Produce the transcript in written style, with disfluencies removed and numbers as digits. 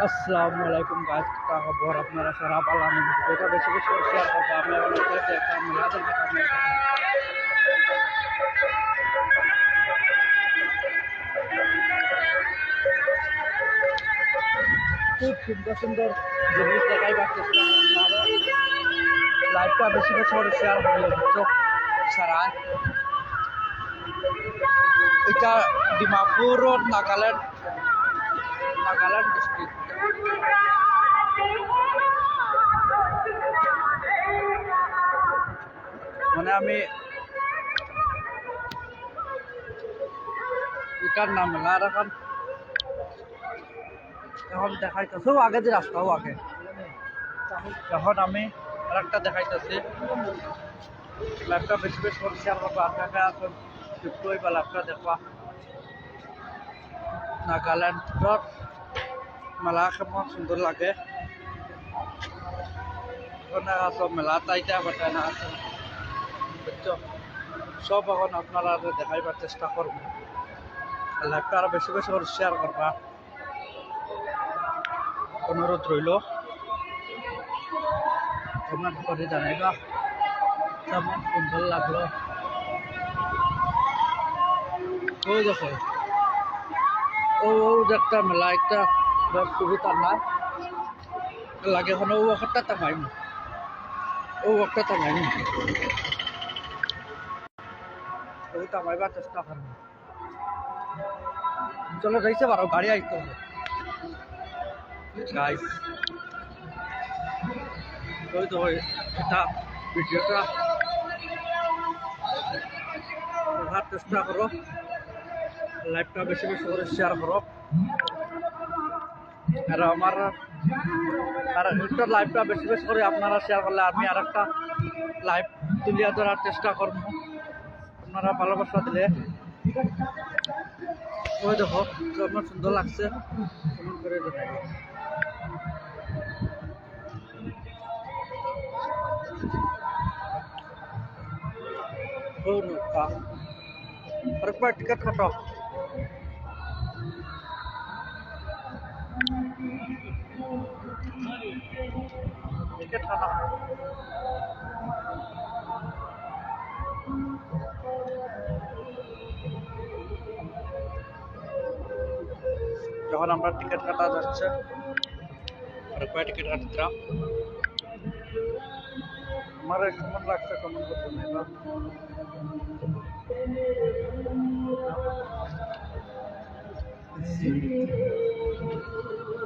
আসসালামু আলাইকুম গাইস, কি খবর? আপনারা সারা পালাম ভিডিওটা বেশি বেশি করে শেয়ার করবো। আমি আপনাদের একটা মেলাতে খুব সুন্দর সুন্দর জিনিস দেখাইবার চেষ্টা করবো। আরো লাইভটা বেশি বেশি করে শেয়ার করলে চোখ সারা। এটা ডিমাপুর নাগাল্যান্ড ডিস্ট্রিক্ট। মানে আমি এটার নাম মেলা আর এখন দেখাইতেছে আগে যে রাস্তাও আগে। এখন আমি আর একটা দেখাইতেছি, লাইভটা বেশি বেশি করে শেয়ার করবো। আপনাকে এখন যুক্ত হইবা লাইভটা দেখবা। নাগাল্যান্ডর মেলা কেমন সুন্দর লাগে। ওখানে সব মেলা তাইতে বাটায় না আছে বুঝছো, সব এখন আপনারা দেখাইবার চেষ্টা করবো। লাইভটা আরো বেশি বেশি করে শেয়ার করবা, অনুরোধ রইল। কমেন্ট করে জানাইবা কেমন সুন্দর লাগলো। ওই দেখো ও একটা মেলা একটা সুবিধা না লাগে, এখন ও একটা তামাইম ওই তামাইবার চেষ্টা করবো। চলো যাইতে পারো, গাড়ি আইতে হবে গাইস। ওই তো এটা ভিডিওটা দেখার চেষ্টা করো, লাইভটা বেশি বেশি করে শেয়ার করো। আর আমার একটা লাইভটা বেশি বেশি করে আপনারা শেয়ার করলে আমি আর একটা লাইভ তুলিয়া ধরার চেষ্টা করবো। আপনারা ভালোবাসা দিলে। ওই দেখো কেমন সুন্দর লাগছে, কমেন্ট করে জানাইবো। ও নৌকা আরেকবার টিকিট কাটো। টিকিট কাটা যখন আমরা টিকিট কাটা যাচ্ছে, আরেকবার টিকিট কাটতাম। আমার কেমন লাগছে কমেন্ট করতে না।